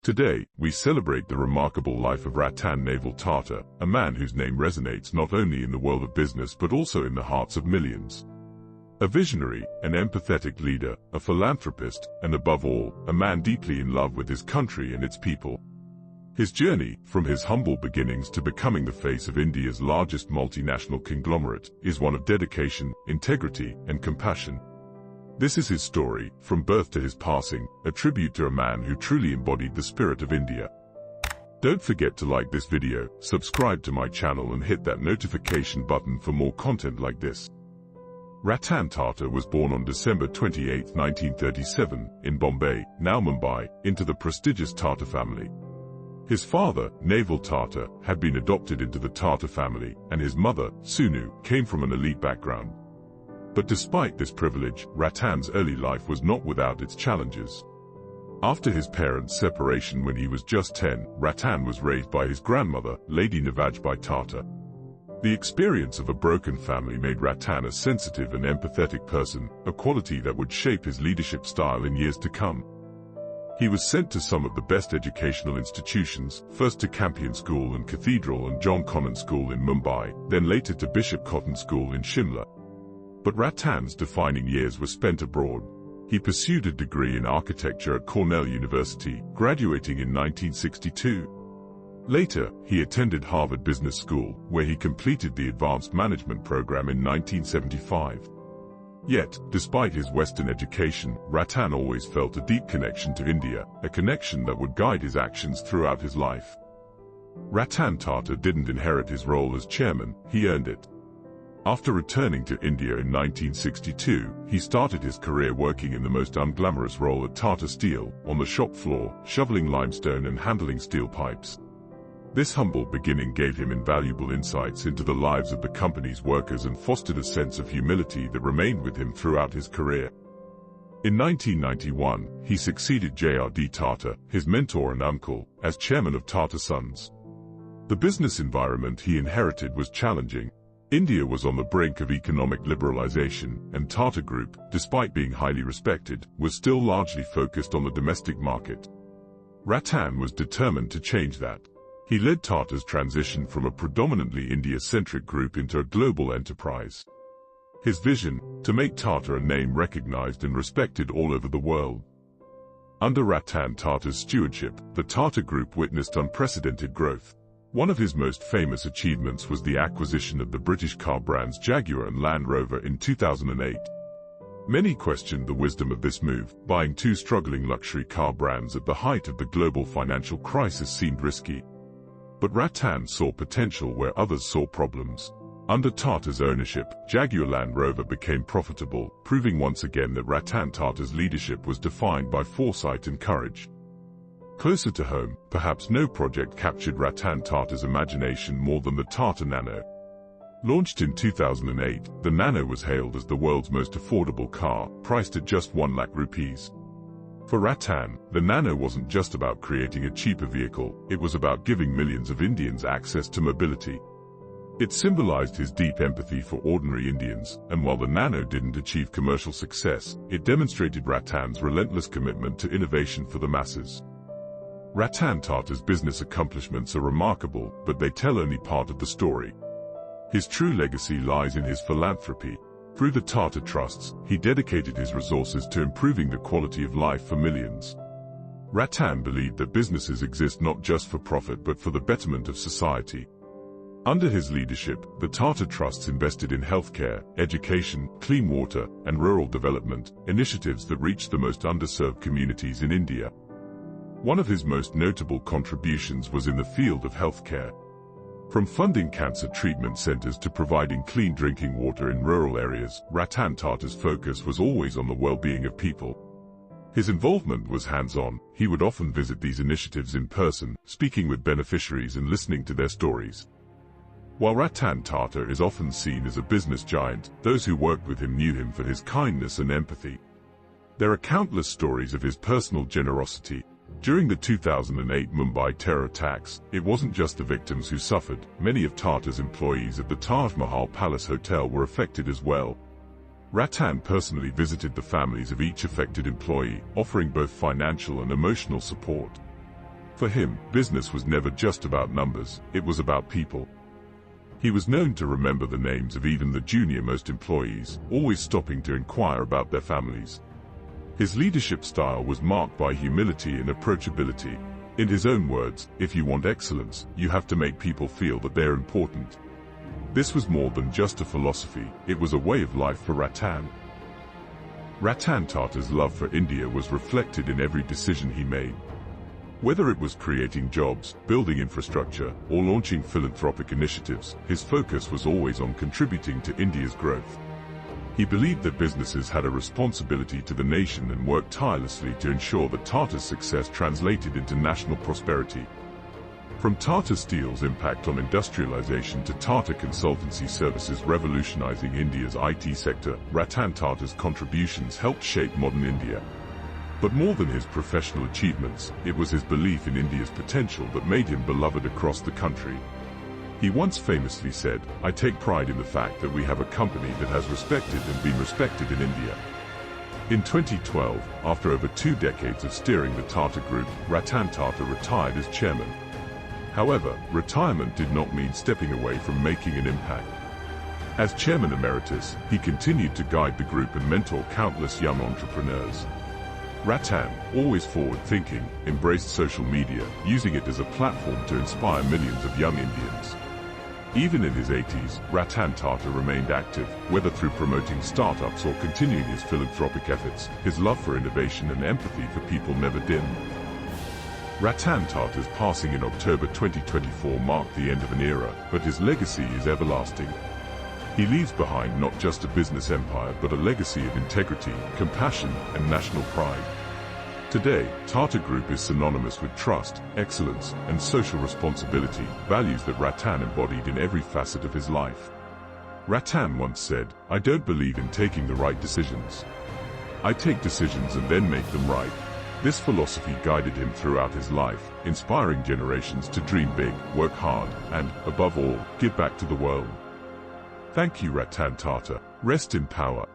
Today, we celebrate the remarkable life of Ratan Naval Tata, a man whose name resonates not only in the world of business but also in the hearts of millions. A visionary, an empathetic leader, a philanthropist, and above all, a man deeply in love with his country and its people. His journey, from his humble beginnings to becoming the face of India's largest multinational conglomerate, is one of dedication, integrity, and compassion. This is his story, from birth to his passing, a tribute to a man who truly embodied the spirit of India. Don't forget to like this video, subscribe to my channel and hit that notification button for more content like this. Ratan Tata was born on December 28, 1937, in Bombay, now Mumbai, into the prestigious Tata family. His father, Naval Tata, had been adopted into the Tata family, and his mother, Sunu, came from an elite background. But despite this privilege, Ratan's early life was not without its challenges. After his parents' separation when he was just 10, Ratan was raised by his grandmother, Lady Navajbai Tata. The experience of a broken family made Ratan a sensitive and empathetic person, a quality that would shape his leadership style in years to come. He was sent to some of the best educational institutions, first to Campion School and Cathedral and John Connon School in Mumbai, then later to Bishop Cotton School in Shimla. But Ratan's defining years were spent abroad. He pursued a degree in architecture at Cornell University, graduating in 1962. Later, he attended Harvard Business School, where he completed the advanced management program in 1975. Yet, despite his Western education, Ratan always felt a deep connection to India, a connection that would guide his actions throughout his life. Ratan Tata didn't inherit his role as chairman, he earned it. After returning to India in 1962, he started his career working in the most unglamorous role at Tata Steel, on the shop floor, shoveling limestone and handling steel pipes. This humble beginning gave him invaluable insights into the lives of the company's workers and fostered a sense of humility that remained with him throughout his career. In 1991, he succeeded J.R.D. Tata, his mentor and uncle, as chairman of Tata Sons. The business environment he inherited was challenging. India was on the brink of economic liberalization, and Tata Group, despite being highly respected, was still largely focused on the domestic market. Ratan was determined to change that. He led Tata's transition from a predominantly India-centric group into a global enterprise. His vision, to make Tata a name recognized and respected all over the world. Under Ratan Tata's stewardship, the Tata Group witnessed unprecedented growth. One of his most famous achievements was the acquisition of the British car brands Jaguar and Land Rover in 2008. Many questioned the wisdom of this move. Buying two struggling luxury car brands at the height of the global financial crisis seemed risky. But Ratan saw potential where others saw problems. Under Tata's ownership, Jaguar Land Rover became profitable, proving once again that Ratan Tata's leadership was defined by foresight and courage. Closer to home, perhaps no project captured Ratan Tata's imagination more than the Tata Nano. Launched in 2008, the Nano was hailed as the world's most affordable car, priced at just 1 lakh rupees. For Ratan, the Nano wasn't just about creating a cheaper vehicle, it was about giving millions of Indians access to mobility. It symbolized his deep empathy for ordinary Indians, and while the Nano didn't achieve commercial success, it demonstrated Ratan's relentless commitment to innovation for the masses. Ratan Tata's business accomplishments are remarkable, but they tell only part of the story. His true legacy lies in his philanthropy. Through the Tata Trusts, he dedicated his resources to improving the quality of life for millions. Ratan believed that businesses exist not just for profit but for the betterment of society. Under his leadership, the Tata Trusts invested in healthcare, education, clean water, and rural development, initiatives that reached the most underserved communities in India. One of his most notable contributions was in the field of healthcare. From funding cancer treatment centers to providing clean drinking water in rural areas, Ratan Tata's focus was always on the well-being of people. His involvement was hands-on. He would often visit these initiatives in person, speaking with beneficiaries and listening to their stories. While Ratan Tata is often seen as a business giant, those who worked with him knew him for his kindness and empathy. There are countless stories of his personal generosity. During the 2008 Mumbai terror attacks, it wasn't just the victims who suffered. Many of Tata's employees at the Taj Mahal Palace Hotel were affected as well. Ratan personally visited the families of each affected employee, offering both financial and emotional support. For him, business was never just about numbers, it was about people. He was known to remember the names of even the junior-most employees, always stopping to inquire about their families. His leadership style was marked by humility and approachability. In his own words, if you want excellence, you have to make people feel that they're important. This was more than just a philosophy, it was a way of life for Ratan. Ratan Tata's love for India was reflected in every decision he made. Whether it was creating jobs, building infrastructure, or launching philanthropic initiatives, his focus was always on contributing to India's growth. He believed that businesses had a responsibility to the nation and worked tirelessly to ensure that Tata's success translated into national prosperity. From Tata Steel's impact on industrialization to Tata Consultancy Services revolutionizing India's IT sector, Ratan Tata's contributions helped shape modern India. But more than his professional achievements, it was his belief in India's potential that made him beloved across the country. He once famously said, "I take pride in the fact that we have a company that has respected and been respected in India." In 2012, after over 2 decades of steering the Tata Group, Ratan Tata retired as chairman. However, retirement did not mean stepping away from making an impact. As chairman emeritus, he continued to guide the group and mentor countless young entrepreneurs. Ratan, always forward-thinking, embraced social media, using it as a platform to inspire millions of young Indians. Even in his 80s, Ratan Tata remained active, whether through promoting startups or continuing his philanthropic efforts. His love for innovation and empathy for people never dimmed. Ratan Tata's passing in October 2024 marked the end of an era, but his legacy is everlasting. He leaves behind not just a business empire but a legacy of integrity, compassion, and national pride. Today, Tata Group is synonymous with trust, excellence, and social responsibility, values that Ratan embodied in every facet of his life. Ratan once said, "I don't believe in taking the right decisions. I take decisions and then make them right." This philosophy guided him throughout his life, inspiring generations to dream big, work hard, and, above all, give back to the world. Thank you, Ratan Tata. Rest in power.